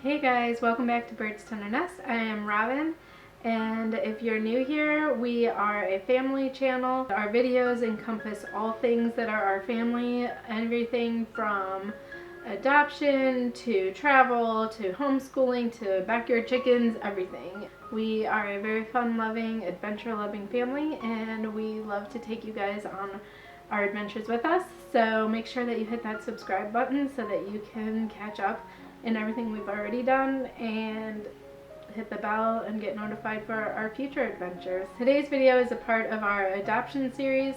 Hey guys, welcome back to Bird's Tender Nest. I am Robin, and if you're new here, we are a family channel. Our videos encompass all things that are our family, everything from adoption to travel to homeschooling to backyard chickens, everything. We are a very fun-loving, adventure-loving family, and we love to take you guys on our adventures with us. So make sure that you hit that subscribe button so that you can catch up in everything we've already done, and hit the bell and get notified for our future adventures. Today's video is a part of our adoption series,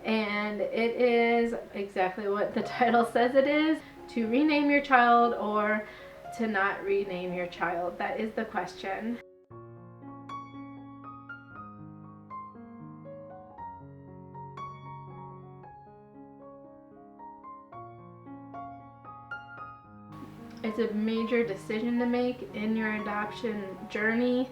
and it is exactly what the title says it is: to rename your child or to not rename your child. That is the question. It's a major decision to make in your adoption journey,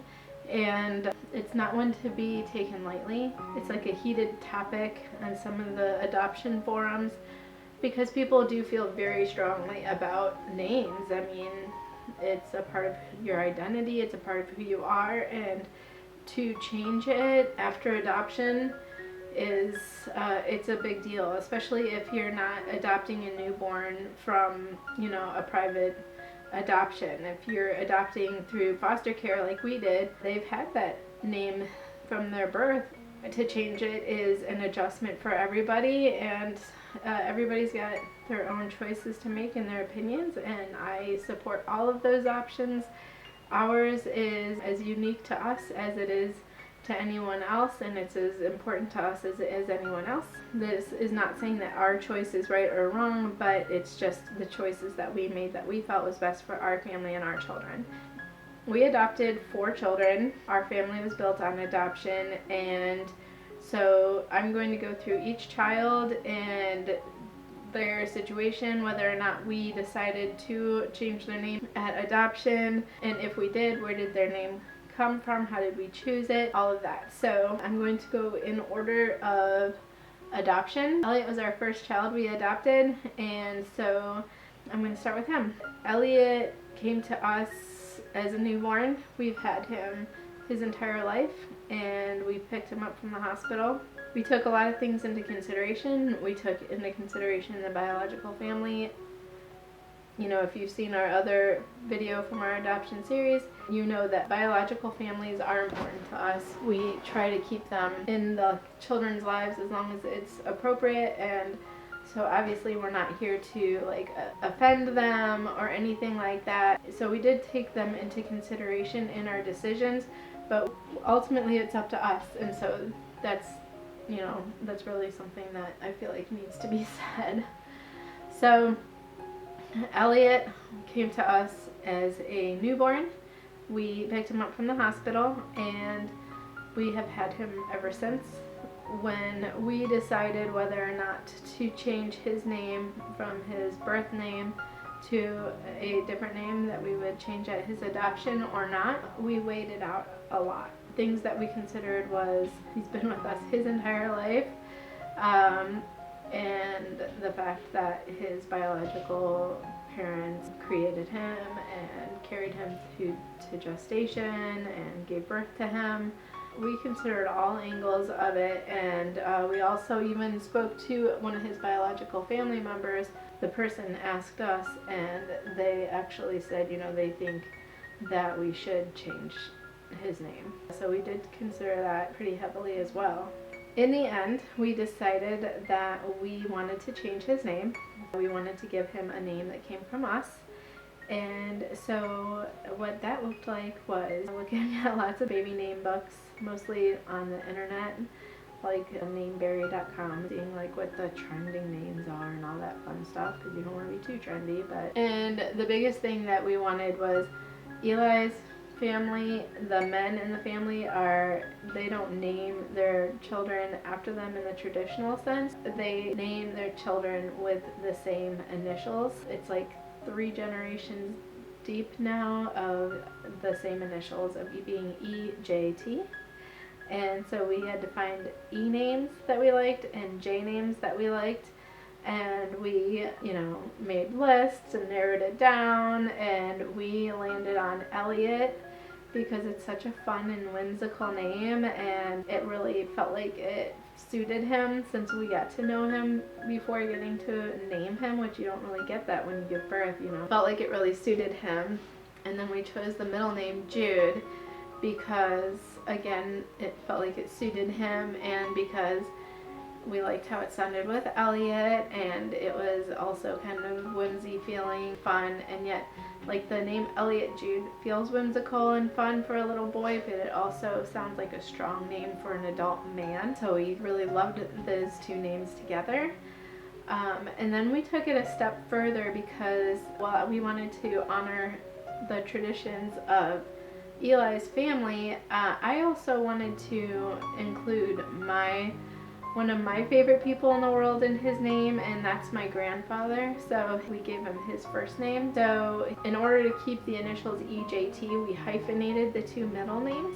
and it's not one to be taken lightly. It's like a heated topic on some of the adoption forums because people do feel very strongly about names. I mean, it's a part of your identity, it's a part of who you are, and to change it after adoption is it's a big deal, especially if you're not adopting a newborn from, a private adoption. If you're adopting through foster care like we did, they've had that name from their birth. To change it is an adjustment for everybody, and everybody's got their own choices to make and their opinions, and I support all of those options. Ours is as unique to us as it is to anyone else, and it's as important to us as it is anyone else. This is not saying that our choice is right or wrong, but it's just the choices that we made that we felt was best for our family and our children. We adopted 4 children. Our family was built on adoption, and so I'm going to go through each child and their situation, whether or not we decided to change their name at adoption, and if we did, where did their name come from, how did we choose it, all of that. So I'm going to go in order of adoption. Elliot was our first child we adopted, and so I'm going to start with him. Elliot came to us as a newborn. We've had him his entire life, and we picked him up from the hospital. We took a lot of things into consideration. We took into consideration the biological family. If you've seen our other video from our adoption series, you know that biological families are important to us. We try to keep them in the children's lives as long as it's appropriate, and so obviously we're not here to offend them or anything like that. So we did take them into consideration in our decisions, but ultimately it's up to us, and so that's really something that I feel like needs to be said. So Elliot came to us as a newborn. We picked him up from the hospital, and we have had him ever since. When we decided whether or not to change his name from his birth name to a different name that we would change at his adoption or not, we weighed it out a lot. Things that we considered was he's been with us his entire life, and the fact that his biological parents created him and carried him to gestation and gave birth to him. We considered all angles of it, and we also even spoke to one of his biological family members. The person asked us, and they actually said, they think that we should change his name. So we did consider that pretty heavily as well. In the end, we decided that we wanted to change his name. We wanted to give him a name that came from us. And so what that looked like was looking at lots of baby name books, mostly on the internet, like nameberry.com, seeing what the trending names are and all that fun stuff, because you don't want to be too trendy. And the biggest thing that we wanted was Eli's family. The men in the family they don't name their children after them in the traditional sense. They name their children with the same initials. It's like 3 generations deep now of the same initials, of being E-J-T. And so we had to find E names that we liked and J names that we liked. And we, made lists and narrowed it down, and we landed on Elliot because it's such a fun and whimsical name, and it really felt like it suited him since we got to know him before getting to name him, which you don't really get that when you give birth, Felt like it really suited him. And then we chose the middle name Jude because, again, it felt like it suited him, and because we liked how it sounded with Elliot, and it was also kind of whimsy feeling, fun, and yet like the name Elliot Jude feels whimsical and fun for a little boy, but it also sounds like a strong name for an adult man. So we really loved those two names together. And then we took it a step further because we wanted to honor the traditions of Eli's family. I also wanted to include one of my favorite people in the world in his name, and that's my grandfather. So we gave him his first name. So in order to keep the initials EJT, we hyphenated the two middle names.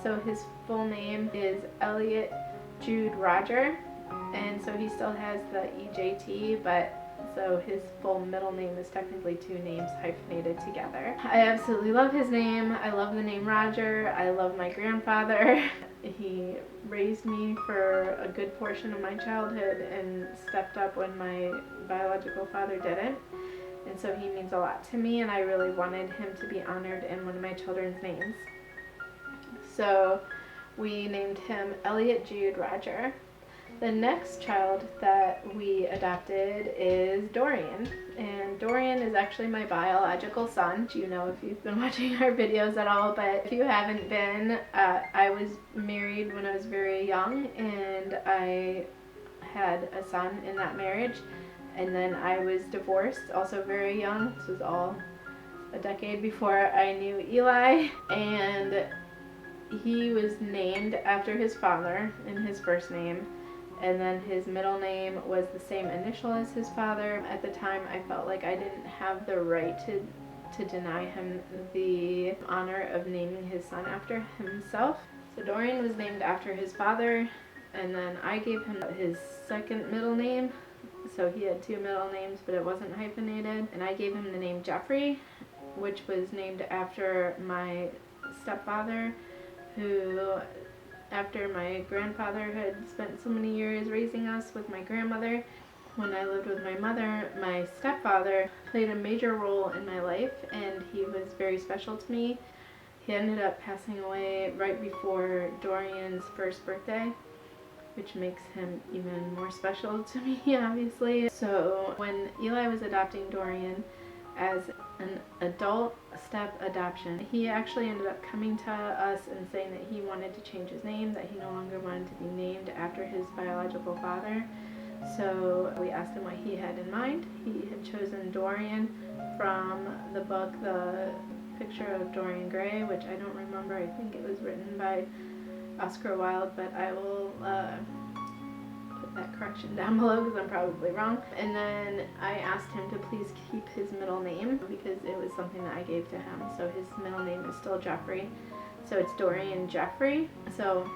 So his full name is Elliot Jude Roger, and so he still has the EJT, but so his full middle name is technically two names hyphenated together. I absolutely love his name. I love the name Roger. I love my grandfather. He raised me for a good portion of my childhood and stepped up when my biological father didn't. And so he means a lot to me, and I really wanted him to be honored in one of my children's names. So we named him Elliot Jude Roger. The next child that we adopted is Dorian, and Dorian is actually my biological son. If you've been watching our videos at all, but if you haven't been, I was married when I was very young, and I had a son in that marriage, and then I was divorced also very young. This was all a decade before I knew Eli, and he was named after his father in his first name. And then his middle name was the same initial as his father. At the time, I felt like I didn't have the right to deny him the honor of naming his son after himself. So Dorian was named after his father, and then I gave him his second middle name. So he had two middle names, but it wasn't hyphenated. And I gave him the name Jeffrey, which was named after my stepfather, who, after my grandfather had spent so many years raising us with my grandmother, when I lived with my mother, my stepfather played a major role in my life, and he was very special to me. He ended up passing away right before Dorian's first birthday, which makes him even more special to me, obviously. So when Eli was adopting Dorian as an adult step adoption, he actually ended up coming to us and saying that he wanted to change his name, that he no longer wanted to be named after his biological father. So we asked him what he had in mind. He had chosen Dorian from the book The Picture of Dorian Gray, which I don't remember. I think it was written by Oscar Wilde, but I will put that correction down below because I'm probably wrong. And then I asked him to please keep his middle name because it was something that I gave to him. So his middle name is still Jeffrey. So it's Dorian Jeffrey. So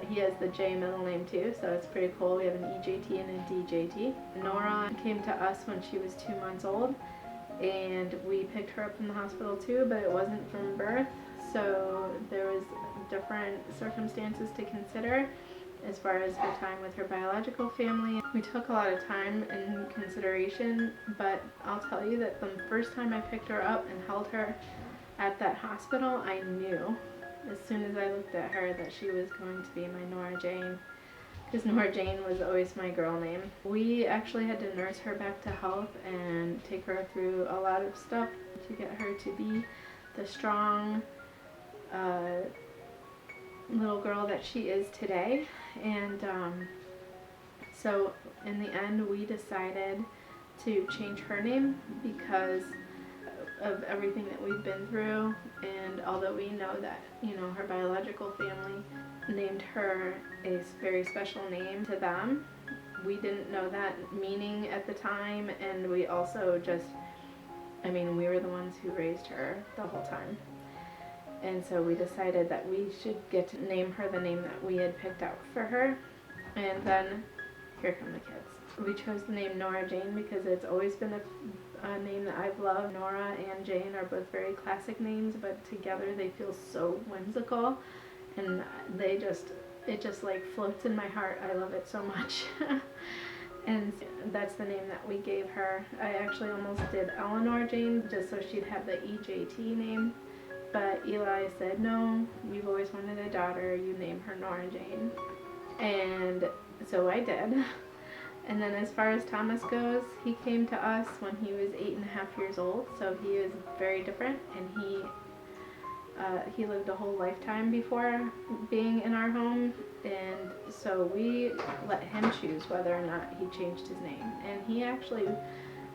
he has the J middle name too, so it's pretty cool. We have an EJT and a DJT. Norah came to us when she was 2 months old, and we picked her up from the hospital too, but it wasn't from birth. So there was different circumstances to consider as far as her time with her biological family. We took a lot of time and consideration, but I'll tell you that the first time I picked her up and held her at that hospital, I knew as soon as I looked at her that she was going to be my Norah Jane, because Norah Jane was always my girl name. We actually had to nurse her back to health and take her through a lot of stuff to get her to be the strong little girl that she is today. And so in the end we decided to change her name because of everything that we've been through, and although we know that, you know, her biological family named her a very special name to them, we didn't know that meaning at the time, and we also just, I mean, we were the ones who raised her the whole time. And so we decided that we should get to name her the name that we had picked out for her. And then here come the kids. We chose the name Norah Jane because it's always been a name that I've loved. Norah and Jane are both very classic names, but together they feel so whimsical, and it just like floats in my heart. I love it so much. And that's the name that we gave her. I actually almost did Eleanor Jane just so she'd have the EJT name, but Eli said, no, we've always wanted a daughter, you name her Norah Jane. And so I did. And then as far as Thomas goes, he came to us when he was 8.5 years old, so he is very different, and he lived a whole lifetime before being in our home, and so we let him choose whether or not he changed his name. And he actually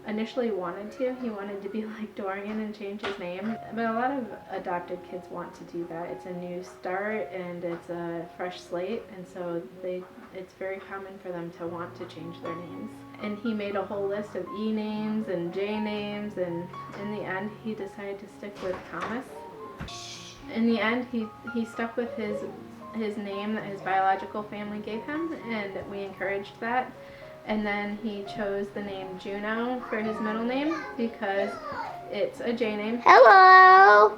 initially wanted to. He wanted to be like Dorian and change his name, but a lot of adopted kids want to do that. It's a new start and it's a fresh slate, and so it's very common for them to want to change their names. And he made a whole list of E names and J names, and in the end he decided to stick with Thomas. In the end, he stuck with his name that his biological family gave him, and we encouraged that. And then he chose the name Juno for his middle name because it's a J name. Hello.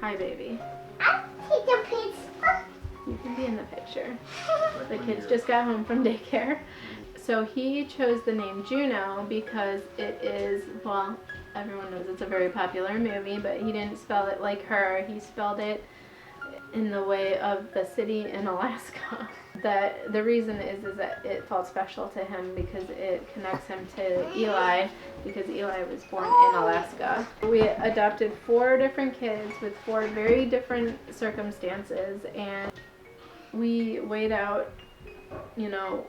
Hi, baby. I'll take a picture. You can be in the picture. The kids just got home from daycare. So he chose the name Juno because it is, well, everyone knows it's a very popular movie, but he didn't spell it like her. He spelled it in the way of the city in Alaska. The reason is that it felt special to him because it connects him to Eli, because Eli was born in Alaska. We adopted 4 different kids with 4 very different circumstances, and we weighed out,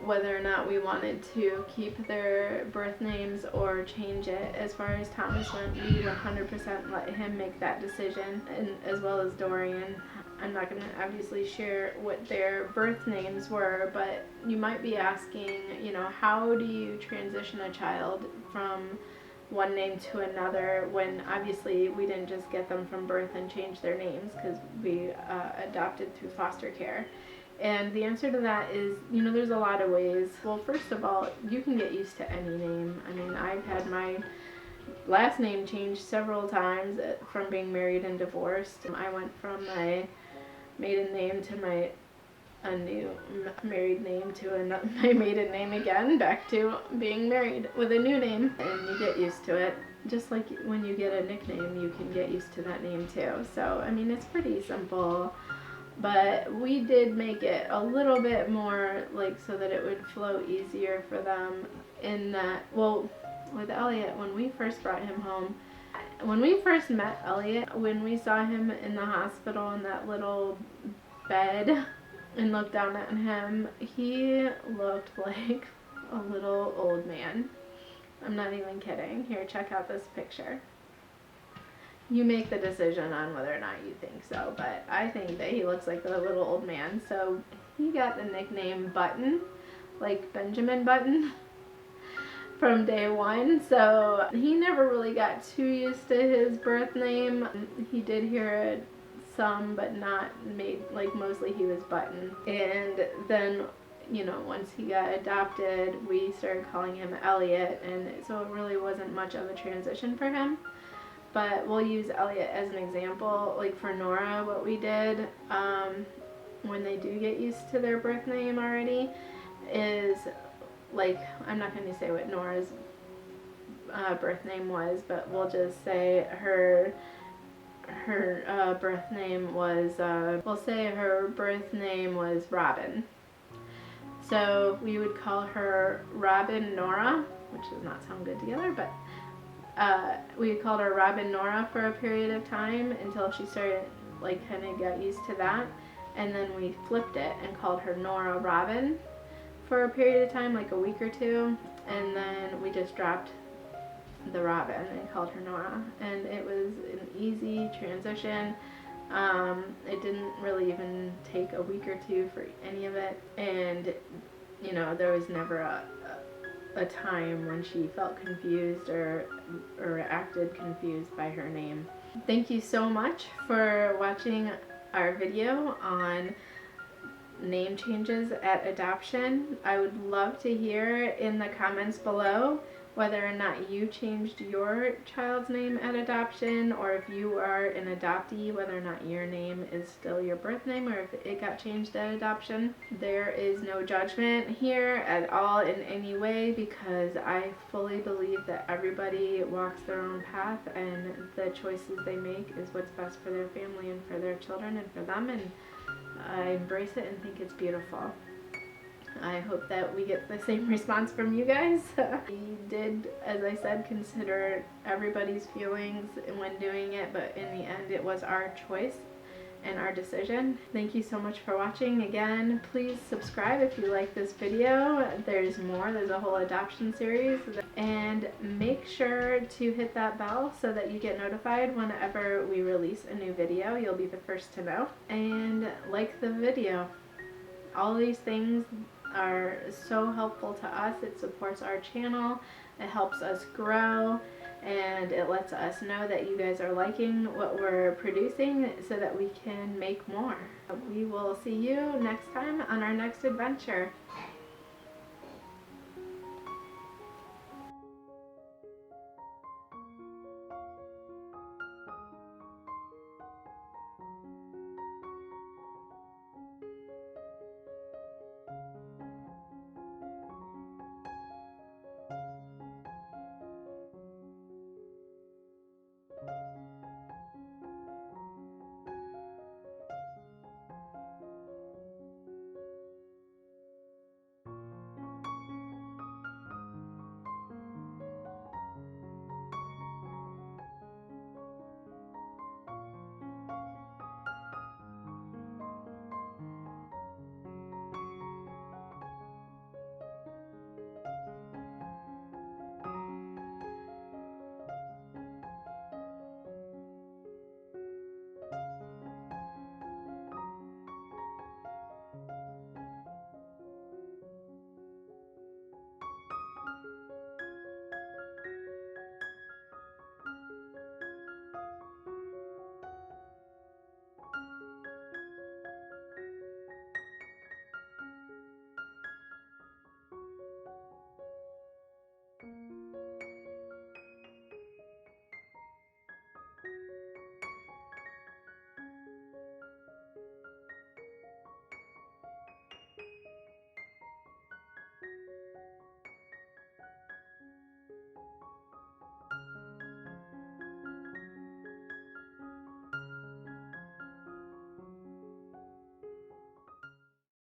whether or not we wanted to keep their birth names or change it. As far as Thomas went, we 100% let him make that decision, and as well as Dorian. I'm not going to obviously share what their birth names were, but you might be asking, how do you transition a child from one name to another when obviously we didn't just get them from birth and change their names, because we adopted through foster care. And the answer to that is, there's a lot of ways. Well, first of all, you can get used to any name. I mean, I've had my last name changed several times from being married and divorced. I went from my maiden name to a new married name to my maiden name again, back to being married with a new name. And you get used to it. Just like when you get a nickname, you can get used to that name too. So, I mean, it's pretty simple. But we did make it a little bit more so that it would flow easier for them in that, well, with Elliot, when we first brought him home, when we first met Elliot, when we saw him in the hospital in that little bed and looked down at him, he looked like a little old man. I'm not even kidding. Here, check out this picture. You make the decision on whether or not you think so, but I think that he looks like a little old man. So he got the nickname Button, like Benjamin Button, from day one. So he never really got too used to his birth name. He did hear it some, but not made, mostly he was Button. And then, once he got adopted, we started calling him Elliot, and so it really wasn't much of a transition for him. But we'll use Elliot as an example. Like for Norah, what we did when they do get used to their birth name already is, I'm not going to say what Norah's birth name was, but we'll just say her birth name was, Robin. So we would call her Robin Norah, which does not sound good together, but we called her Robin Norah for a period of time until she started, kind of got used to that. And then we flipped it and called her Norah Robin for a period of time, a week or two. And then we just dropped the Robin and called her Norah. And it was an easy transition. It didn't really even take a week or two for any of it. And, there was never a time when she felt confused or acted confused by her name. Thank you so much for watching our video on name changes at adoption. I would love to hear in the comments below whether or not you changed your child's name at adoption, or if you are an adoptee, whether or not your name is still your birth name or if it got changed at adoption. There is no judgment here at all in any way, because I fully believe that everybody walks their own path and the choices they make is what's best for their family and for their children and for them, and I embrace it and think it's beautiful. I hope that we get the same response from you guys. We did, as I said, consider everybody's feelings when doing it, but in the end it was our choice and our decision. Thank you so much for watching. Again, please subscribe if you like this video. There's more. There's a whole adoption series. And make sure to hit that bell so that you get notified whenever we release a new video. You'll be the first to know. And like the video. All these things are so helpful to us. It supports our channel, it helps us grow, and it lets us know that you guys are liking what we're producing so that we can make more. We will see you next time on our next adventure.